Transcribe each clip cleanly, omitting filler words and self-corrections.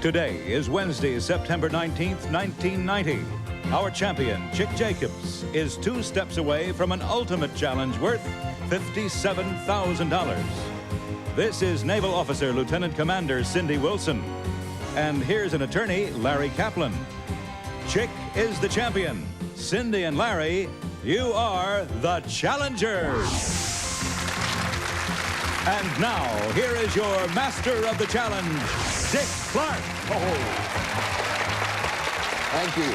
Today is Wednesday, September 19th, 1990. Our champion, Chick Jacobs, is 2 steps away from an ultimate challenge worth $57,000. This is Naval Officer Lieutenant Commander Cindy Wilson. And here's an attorney, Larry Kaplan. Chick is the champion. Cindy and Larry, you are the challengers. And now, here is your master of the challenge, Dick Clark. Oh. Thank you.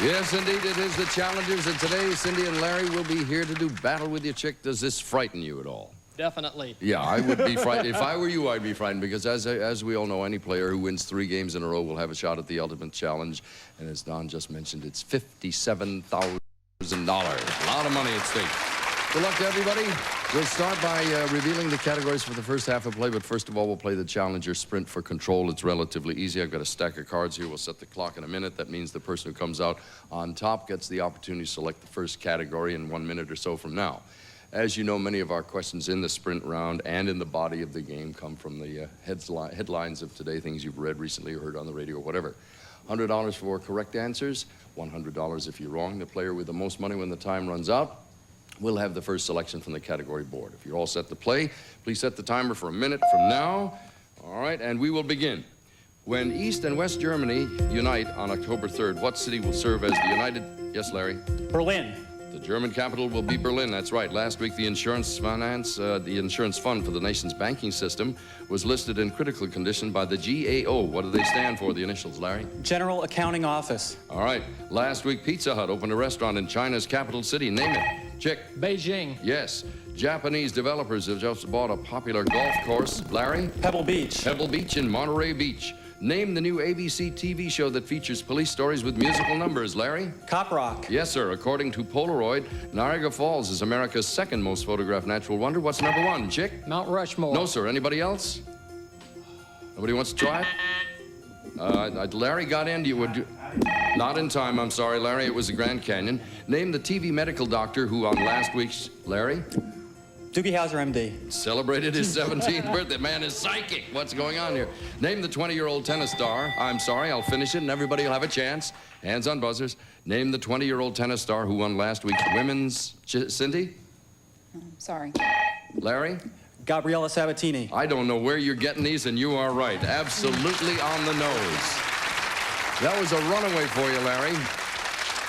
Yes, indeed, it is the challengers, and today Cindy and Larry will be here to do battle with you. Chick, does this frighten you at all? Definitely. Yeah, I would be frightened. If I were you, I'd be frightened, because as we all know, any player who wins 3 games in a row will have a shot at the ultimate challenge. And as Don just mentioned, it's $57,000. A lot of money at stake. Good luck to everybody. We'll start by revealing the categories for the first half of play, but first of all, we'll play the Challenger Sprint for control. It's relatively easy. I've got a stack of cards here. We'll set the clock in a minute. That means the person who comes out on top gets the opportunity to select the first category in 1 minute or so from now. As you know, many of our questions in the sprint round and in the body of the game come from the headlines of today, things you've read recently or heard on the radio or whatever. $100 for correct answers, $100 if you're wrong. The player with the most money when the time runs out will have the first selection from the category board. If you're all set to play, please set the timer for 1 minute from now. All right, and we will begin. When East and West Germany unite on October 3rd, what city will serve as the United... Yes, Larry? Berlin. The German capital will be Berlin, that's right. Last week, the insurance fund for the nation's banking system was listed in critical condition by the GAO. What do they stand for, the initials, Larry? General Accounting Office. All right. Last week, Pizza Hut opened a restaurant in China's capital city. Name it. Chick. Beijing. Yes. Japanese developers have just bought a popular golf course. Larry? Pebble Beach. Pebble Beach in Monterey Beach. Name the new ABC TV show that features police stories with musical numbers, Larry? Cop Rock. Yes, sir. According to Polaroid, Niagara Falls is America's 2nd most photographed natural wonder. What's number 1, Chick? Mount Rushmore. No, sir. Anybody else? Nobody wants to try it? Larry got in. You would... Not in time, I'm sorry, Larry. It was the Grand Canyon. Name the TV medical doctor who on last week's... Larry? Doogie Howser, MD. Celebrated his 17th birthday. Man is psychic. What's going on here? Name the 20-year-old tennis star. I'm sorry, I'll finish it, and everybody will have a chance. Hands on buzzers. Name the 20-year-old tennis star who won last week's women's... Cindy? Sorry. Larry? Gabriella Sabatini. I don't know where you're getting these, and you are right. Absolutely on the nose. That was a runaway for you, Larry.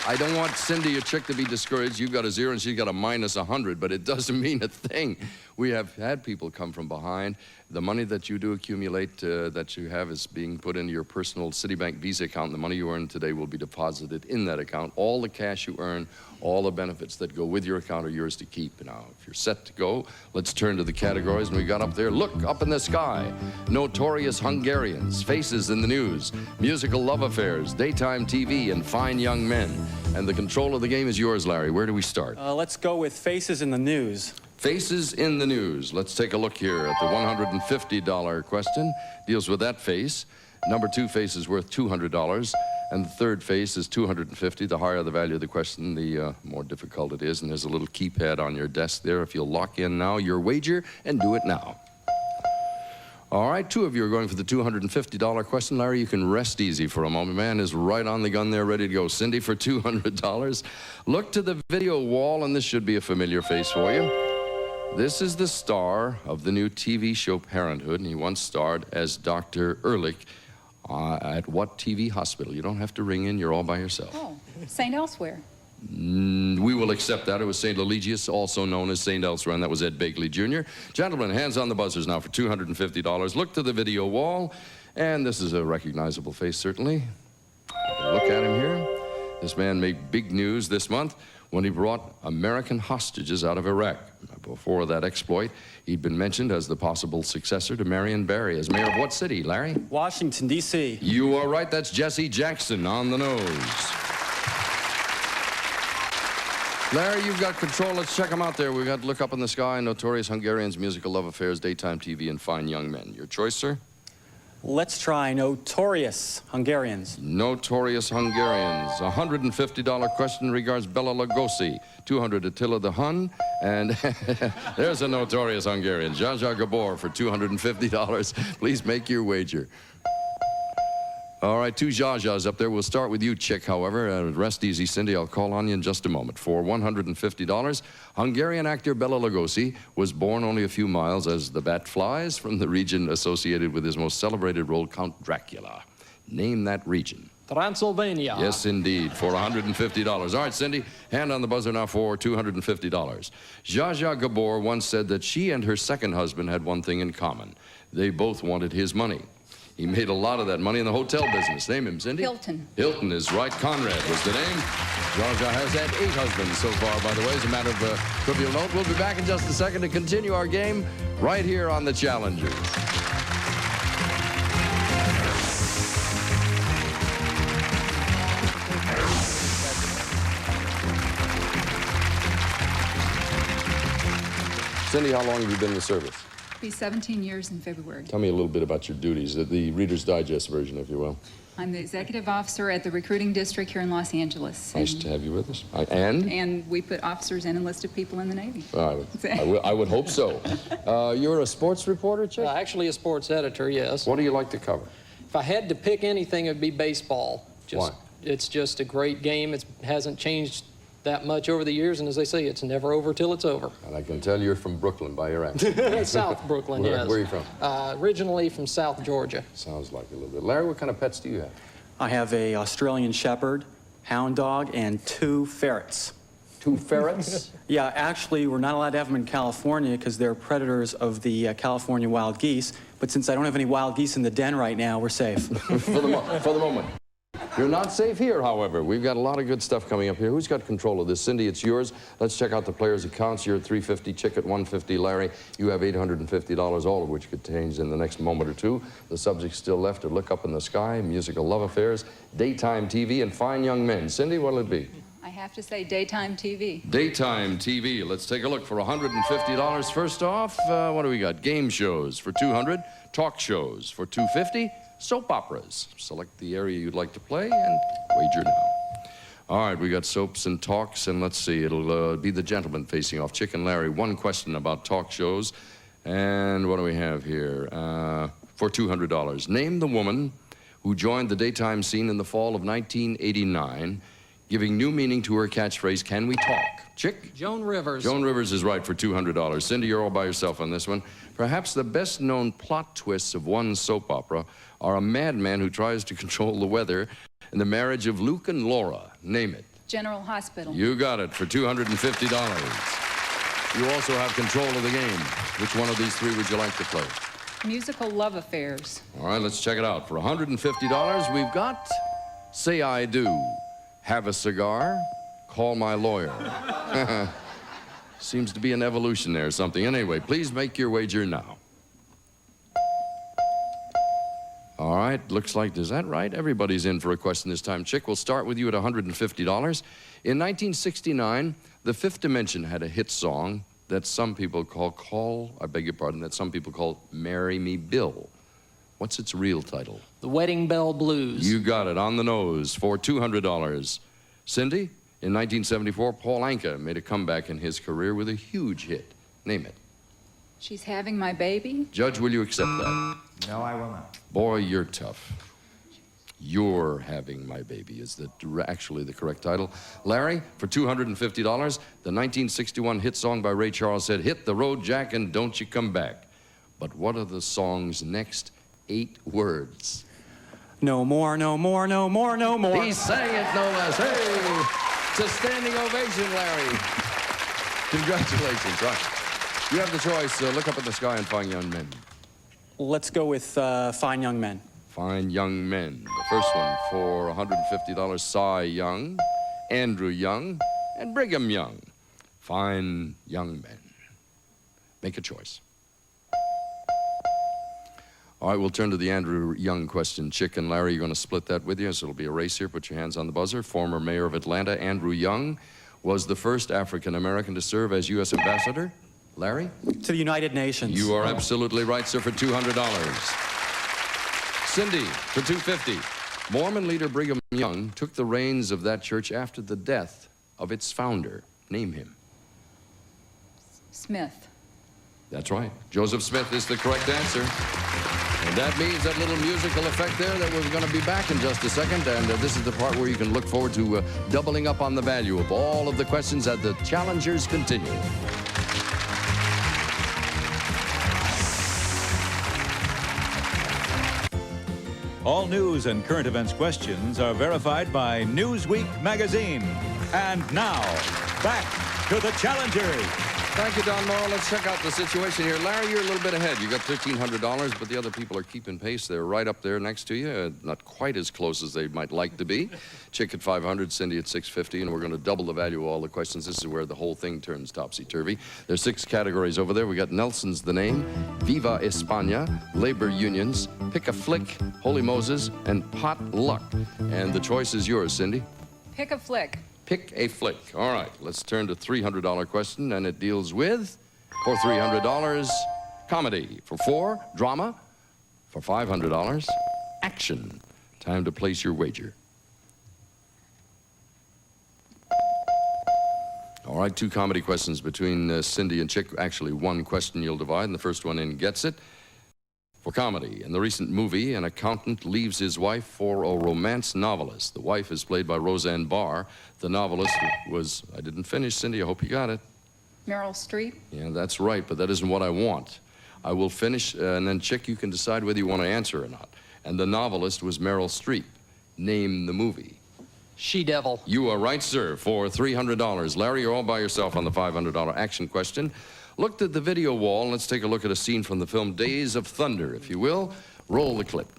I don't want Cindy or Chick to be discouraged. You've got a 0 and she's got a -100, but it doesn't mean a thing. We have had people come from behind. The money that you do accumulate, that you have, is being put into your personal Citibank Visa account. The money you earn today will be deposited in that account. All the cash you earn, all the benefits that go with your account are yours to keep. Now, if you're set to go, let's turn to the categories. And we got up there, look up in the sky. Notorious Hungarians, faces in the news, musical love affairs, daytime TV, and fine young men. And the control of the game is yours, Larry. Where do we start? Let's go with faces in the news. Faces in the news. Let's take a look here at the $150 question. Deals with that face. Number 2 face is worth $200, and the third face is $250. The higher the value of the question, the more difficult it is, and there's a little keypad on your desk there. If you'll lock in now your wager and do it now. All right, 2 of you are going for the $250 question. Larry, you can rest easy for a moment. Man is right on the gun there, ready to go. Cindy for $200. Look to the video wall, and this should be a familiar face for you. This is the star of the new TV show Parenthood, and he once starred as Dr. Ehrlich at what TV hospital? You don't have to ring in. You're all by yourself. Oh, St. Elsewhere. We will accept that. It was St. Eligius, also known as St. Elsewhere, and that was Ed Begley Jr. Gentlemen, hands on the buzzers now for $250. Look to the video wall, and this is a recognizable face, certainly. Look at him here. This man made big news this month when he brought American hostages out of Iraq. Before that exploit, he'd been mentioned as the possible successor to Marion Barry as mayor of what city, Larry? Washington, D.C. You are right. That's Jesse Jackson on the nose. Larry, you've got control. Let's check them out there. We've got Look Up in the Sky, Notorious Hungarians, Musical Love Affairs, Daytime TV, and Fine Young Men. Your choice, sir? Let's try notorious Hungarians. Notorious Hungarians. $150 question regards Bela Lugosi. 200 Attila the Hun. And there's a notorious Hungarian. Zsa Zsa Gabor for $250. Please make your wager. All right, two Zsa Zhas up there. We'll start with you, Chick, however. Rest easy, Cindy. I'll call on you in just a moment. For $150, Hungarian actor Bela Lugosi was born only a few miles as the bat flies from the region associated with his most celebrated role, Count Dracula. Name that region. Transylvania. Yes, indeed, for $150. All right, Cindy, hand on the buzzer now for $250. Zsa Zsa Gabor once said that she and her second husband had one thing in common. They both wanted his money. He made a lot of that money in the hotel business. Name him, Cindy. Hilton. Hilton is right. Conrad was the name. Zsa Zsa has had 8 husbands so far, by the way, as a matter of trivial note. We'll be back in just a second to continue our game right here on The Challengers. Cindy, how long have you been in the service? Be 17 years in February. Tell me a little bit about your duties, the Reader's Digest version, if you will. I'm the executive officer at the recruiting district here in Los Angeles. Nice to have you with us. And we put officers and enlisted people in the Navy. I would hope so. You're a sports reporter, Chick? Actually a sports editor, yes. What do you like to cover? If I had to pick anything, it would be baseball. Why? It's just a great game. It hasn't changed that much over the years, and as they say, it's never over till it's over. And I can tell you're from Brooklyn by your accent. South Brooklyn, yes. Where are you from? Originally from South Georgia. Sounds like a little bit. Larry, what kind of pets do you have? I have a Australian Shepherd, hound dog, and 2 ferrets. 2 ferrets? Yeah, actually, we're not allowed to have them in California because they're predators of the California wild geese. But since I don't have any wild geese in the den right now, we're safe. For the moment. You're not safe here, however. We've got a lot of good stuff coming up here. Who's got control of this? Cindy, it's yours. Let's check out the players' accounts. You're at $350, Chick at $150, Larry. You have $850, all of which could change in the next moment or two. The subjects still left are Look Up in the Sky, Musical Love Affairs, Daytime TV, and Fine Young Men. Cindy, what'll it be? I have to say daytime TV. Daytime TV. Let's take a look for $150. First off, what do we got? Game shows for $200, talk shows for $250, soap operas. Select the area you'd like to play and wager now. All right, we got soaps and talks, and let's see, it'll be the gentleman facing off. Chick and Larry, one question about talk shows. And what do we have here? For $200. Name the woman who joined the daytime scene in the fall of 1989, giving new meaning to her catchphrase, "Can we talk?" Chick? Joan Rivers. Joan Rivers is right for $200. Cindy, you're all by yourself on this one. Perhaps the best-known plot twists of one soap opera are a madman who tries to control the weather and the marriage of Luke and Laura. Name it. General Hospital. You got it for $250. You also have control of the game. Which one of these 3 would you like to play? Musical Love Affairs. All right, let's check it out. For $150, we've got Say I Do, Have a Cigar, Call My Lawyer. Seems to be an evolution there or something. Anyway, please make your wager now. All right, looks like, is that right? Everybody's in for a question this time. Chick, we'll start with you at $150. In 1969, The Fifth Dimension had a hit song that some people call Marry Me Bill. What's its real title? The Wedding Bell Blues. You got it, on the nose, for $200. Cindy, in 1974, Paul Anka made a comeback in his career with a huge hit. Name it. She's Having My Baby. Judge, will you accept that? No, I will not. Boy, you're tough. You're Having My Baby is actually the correct title. Larry, for $250, the 1961 hit song by Ray Charles said, "Hit the road, Jack, and don't you come back." But what are the song's next 8 words? No more, no more, no more, no more. He sang it, no less. Hey, it's a standing ovation, Larry. Congratulations. Right. You have the choice. Look Up in the Sky and Fine Young Men. Let's go with Fine Young Men. Fine Young Men. The first one for $150, Cy Young, Andrew Young, and Brigham Young. Fine Young Men. Make a choice. All right, we'll turn to the Andrew Young question. Chick and Larry, you're going to split that with you, so it'll be a race here. Put your hands on the buzzer. Former mayor of Atlanta, Andrew Young, was the first African-American to serve as U.S. ambassador. Larry? To the United Nations. You are absolutely right, sir, for $200. Cindy, for $250. Mormon leader Brigham Young took the reins of that church after the death of its founder. Name him. Smith. That's right. Joseph Smith is the correct answer. And that means that little musical effect there that we're going to be back in just a second. And this is the part where you can look forward to doubling up on the value of all of the questions as the challengers continue. All news and current events questions are verified by Newsweek magazine. And now, back to the challengers. Thank you, Don Morrow. Let's check out the situation here. Larry, you're a little bit ahead. You got $1,300, but the other people are keeping pace. They're right up there next to you. Not quite as close as they might like to be. Chick at $500, Cindy at $650, and we're going to double the value of all the questions. This is where the whole thing turns topsy-turvy. There's 6 categories over there. We got Nelson's the name, Viva España, labor unions, pick a flick, Holy Moses, and pot luck. And the choice is yours, Cindy. Pick a flick. Pick a flick. All right, let's turn to $300 question, and it deals with, for $300, comedy. For 4, drama. For $500, action. Time to place your wager. All right, 2 comedy questions between Cindy and Chick. Actually, 1 question you'll divide, and the first one in gets it. For comedy, in the recent movie, an accountant leaves his wife for a romance novelist. The wife is played by Roseanne Barr. The novelist was, I didn't finish, Cindy, I hope you got it. Meryl Streep. Yeah, that's right, but that isn't what I want. I will finish, and then, Chick, you can decide whether you want to answer or not. And the novelist was Meryl Streep. Name the movie. She-Devil. You are right, sir, for $300. Larry, you're all by yourself on the $500 action question. Looked at the video wall, and let's take a look at a scene from the film Days of Thunder, if you will. Roll the clip.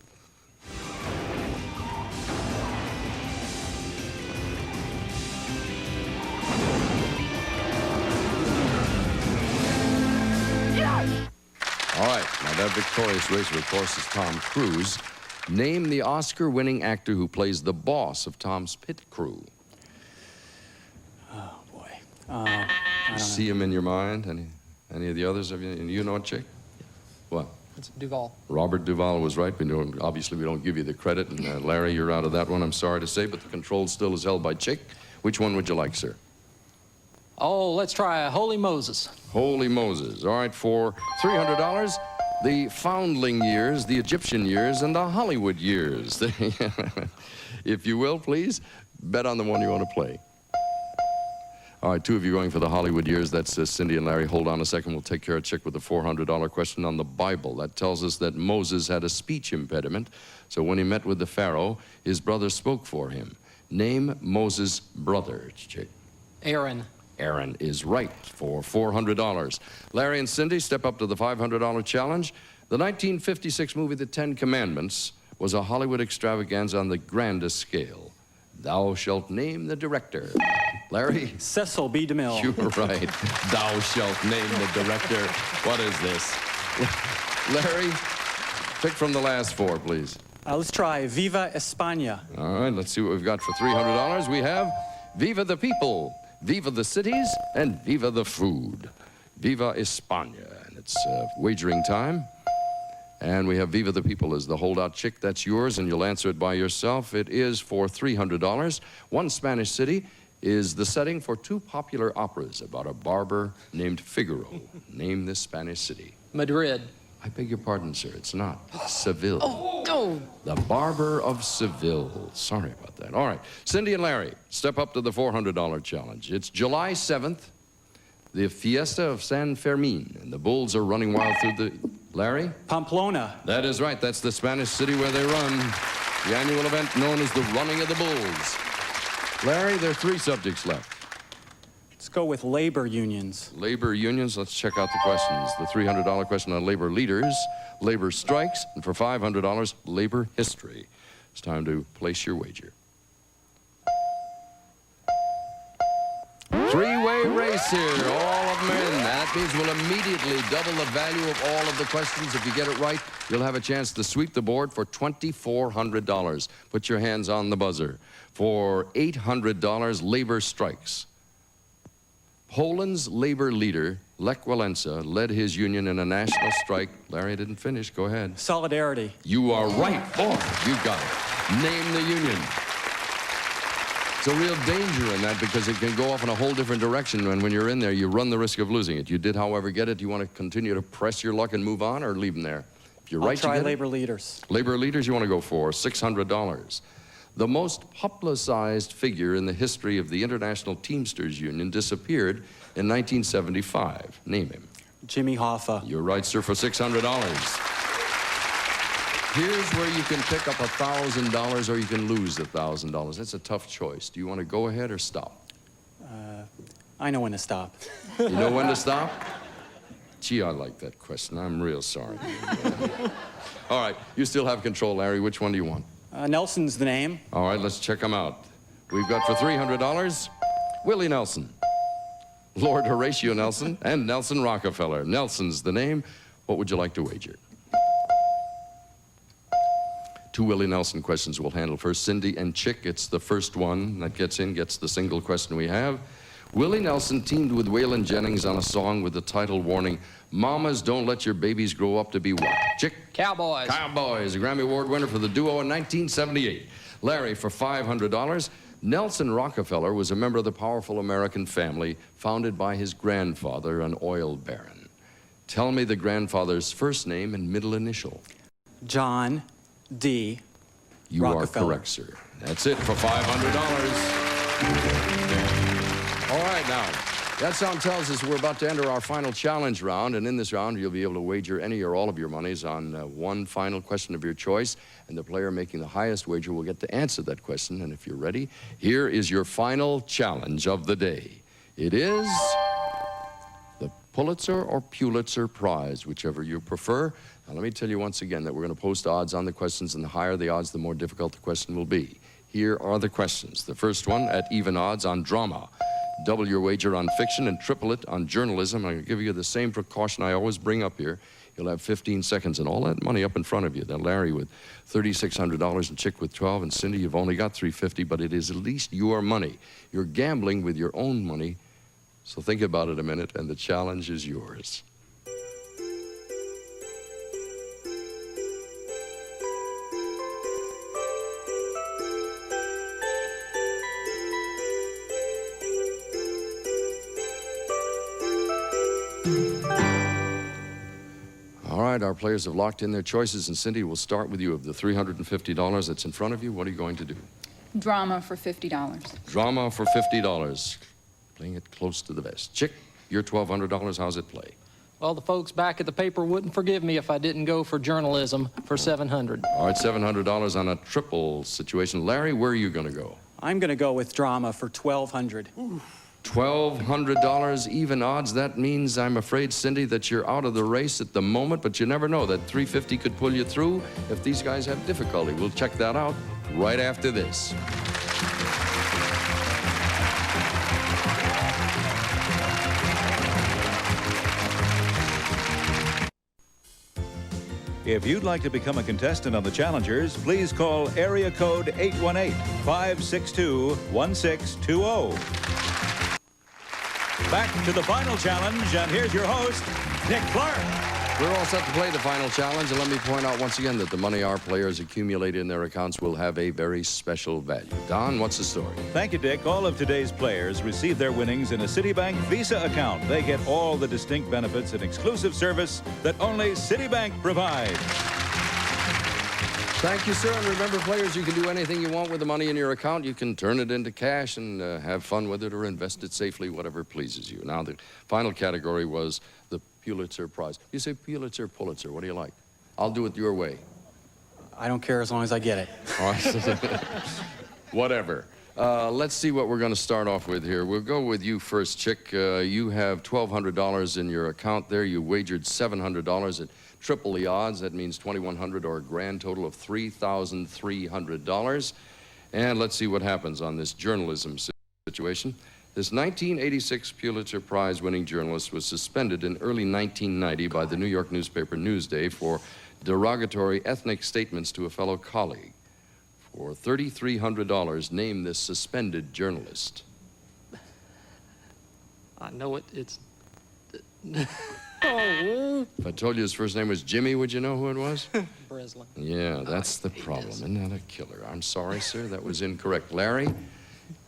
All right, now that victorious racer, of course, is Tom Cruise. Name the Oscar-winning actor who plays the boss of Tom's pit crew. Oh, boy. I don't know. See him in your mind? Any of the others? You know it, Chick? What? It's Duvall. Robert Duvall was right. Obviously, we don't give you the credit. And Larry, you're out of that one, I'm sorry to say, but the control still is held by Chick. Which one would you like, sir? Oh, let's try Holy Moses. Holy Moses. All right, for $300, the foundling years, the Egyptian years, and the Hollywood years. If you will, please, bet on the one you want to play. All right, 2 of you going for the Hollywood years. That's Cindy and Larry. Hold on a second. We'll take care of Chick with the $400 question on the Bible. That tells us that Moses had a speech impediment. So when he met with the Pharaoh, his brother spoke for him. Name Moses' brother, Chick. Aaron. Aaron is right for $400. Larry and Cindy step up to the $500 challenge. The 1956 movie The 10 Commandments was a Hollywood extravaganza on the grandest scale. Thou shalt name the director. Larry? Cecil B. DeMille. You're right. Thou shalt name the director. What is this? Larry, pick from the last 4, please. Let's try Viva España. All right, let's see what we've got for $300. We have Viva the People, Viva the Cities, and Viva the Food. Viva España, and it's wagering time. And we have Viva the People as the holdout. Chick, that's yours, and you'll answer it by yourself. It is for $300. One Spanish city is the setting for 2 popular operas about a barber named Figaro. Name this Spanish city. Madrid. I beg your pardon, sir. It's not. Seville. Oh, no. The Barber of Seville. Sorry about that. All right. Cindy and Larry, step up to the $400 challenge. It's July 7th, the Fiesta of San Fermin, and the bulls are running wild through the... Larry? Pamplona. That is right. That's the Spanish city where they run. The annual event known as the Running of the Bulls. Larry, there are 3 subjects left. Let's go with labor unions. Labor unions. Let's check out the questions. The $300 question on labor leaders, labor strikes, and for $500, labor history. It's time to place your wager. 3-way race here, all of them in. That means we'll immediately double the value of all of the questions. If you get it right, you'll have a chance to sweep the board for $2,400. Put your hands on the buzzer. For $800, labor strikes. Poland's labor leader Lech Walesa led his union in a national strike. Larry didn't finish. Go ahead. Solidarity. You are right. Boy, you got it. Name the union. It's a real danger in that because it can go off in a whole different direction, and when you're in there, you run the risk of losing it. You did, however, get it. Do you want to continue to press your luck and move on, or leave them there? If you're right, I'll try you get labor it. leaders. Labor leaders you want to go for, $600. The most publicized figure in the history of the International Teamsters Union disappeared in 1975. Name him. Jimmy Hoffa. You're right, sir, for $600. Here's where you can pick up $1,000 or you can lose $1,000. That's a tough choice. Do you want to go ahead or stop? I know when to stop. You know when to stop? Gee, I like that question. I'm real sorry. All right, you still have control, Larry. Which one do you want? Nelson's the name. All right, let's check them out. We've got for $300, Willie Nelson, Lord Horatio Nelson, and Nelson Rockefeller. Nelson's the name. What would you like to wager? 2 Willie Nelson questions we'll handle first. Cindy and Chick, it's the first one that gets in, gets the single question we have. Willie Nelson teamed with Waylon Jennings on a song with the title warning, Mamas Don't Let Your Babies Grow Up to Be What? Chick? Cowboys. Cowboys, a Grammy Award winner for the duo in 1978. Larry, for $500, Nelson Rockefeller was a member of the powerful American family founded by his grandfather, an oil baron. Tell me the grandfather's first name and middle initial. John D. You Rockefeller. are correct, sir. That's it for $500. All right, now, that sound tells us we're about to enter our final challenge round, and in this round, you'll be able to wager any or all of your monies on one final question of your choice, and the player making the highest wager will get to answer that question. And if you're ready, here is your final challenge of the day. It is the Pulitzer or Pulitzer Prize, whichever you prefer. Now, let me tell you once again that we're going to post odds on the questions, and the higher the odds, the more difficult the question will be. Here are the questions. The first one, at even odds, on drama. Double your wager on fiction and triple it on journalism. I'm going to give you the same precaution I always bring up here. You'll have 15 seconds and all that money up in front of you. Then Larry with $3,600 and Chick with $12, and Cindy, you've only got $350, but it is at least your money. You're gambling with your own money, so think about it a minute, and the challenge is yours. All right, our players have locked in their choices, and Cindy, we'll start with you. Of the $350 that's in front of you, what are you going to do? Drama for $50. Drama for $50. Playing it close to the vest. Chick, your $1,200, how's it play? Well, the folks back at the paper wouldn't forgive me if I didn't go for journalism for $700. All right, $700 on a triple situation. Larry, where are you going to go? I'm going to go with drama for $1,200. $1,200, even odds. That means, I'm afraid, Cindy, that you're out of the race at the moment, but you never know. That $350 could pull you through if these guys have difficulty. We'll check that out right after this. If you'd like to become a contestant on the Challengers, please call area code 818-562-1620. Back to the final challenge, and here's your host, Dick Clark. We're all set to play the final challenge, and let me point out once again that the money our players accumulate in their accounts will have a very special value. Don, what's the story? Thank you, Dick. All of today's players receive their winnings in a Citibank Visa account. They get all the distinct benefits and exclusive service that only Citibank provides. Thank you, sir. And remember, players, you can do anything you want with the money in your account. You can turn it into cash and have fun with it or invest it safely, whatever pleases you. Now, the final category was the Pulitzer Prize. You say Pulitzer, Pulitzer. What do you like? I'll do it your way. I don't care as long as I get it. All right. Whatever. Let's see what we're going to start off with here. We'll go with you first, Chick. You have $1,200 in your account there. You wagered $700 at triple the odds. That means $2,100, or a grand total of $3,300. And let's see what happens on this journalism situation. This 1986 Pulitzer Prize winning journalist was suspended in early 1990 by the New York newspaper Newsday for derogatory ethnic statements to a fellow colleague. For $3,300, name this suspended journalist. I know it. It's If I told you his first name was Jimmy, would you know who it was? Breslin. Yeah, that's the problem. Isn't that a killer? I'm sorry, sir. That was incorrect. Larry,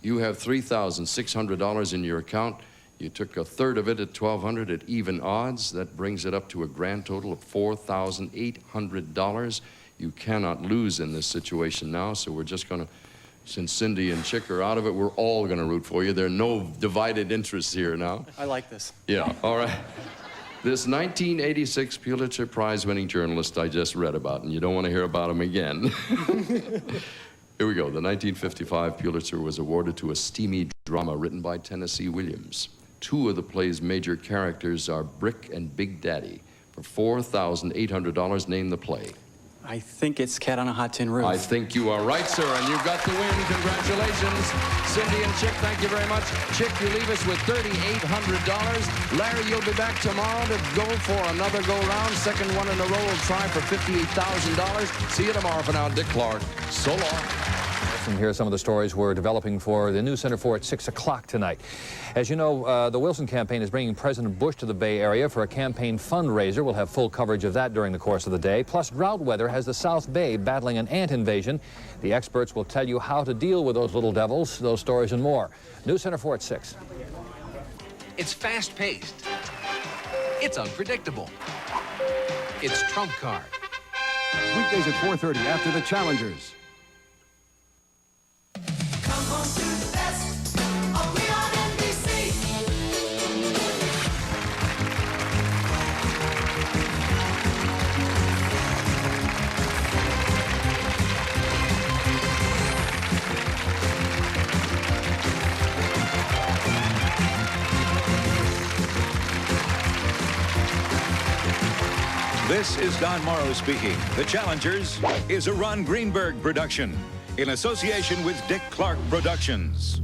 you have $3,600 in your account. You took a third of it at $1,200 at even odds. That brings it up to a grand total of $4,800. You cannot lose in this situation now, so we're just going to, since Cindy and Chick are out of it, we're all going to root for you. There are no divided interests here now. I like this. Yeah, all right. This 1986 Pulitzer Prize-winning journalist I just read about, and you don't want to hear about him again. Here we go. The 1955 Pulitzer was awarded to a steamy drama written by Tennessee Williams. Two of the play's major characters are Brick and Big Daddy. For $4,800, name the play. I think it's Cat on a Hot Tin Roof. I think you are right, sir, and you've got the win. Congratulations. Cindy and Chick, thank you very much. Chick, you leave us with $3,800. Larry, you'll be back tomorrow to go for another go-round. Second one in a row will try for $58,000. See you tomorrow. For now, Dick Clark. So long. And here are some of the stories we're developing for the News Center 4 at 6 o'clock tonight. As you know, the Wilson campaign is bringing President Bush to the Bay Area for a campaign fundraiser. We'll have full coverage of that during the course of the day. Plus, drought weather has the South Bay battling an ant invasion. The experts will tell you how to deal with those little devils, those stories and more. News Center 4 at 6. It's fast-paced. It's unpredictable. It's trump card. Weekdays at 4:30 after the Challengers. Come home to the best, only on NBC. This is Don Morrow speaking. The Challengers is a Ron Greenberg production in association with Dick Clark Productions.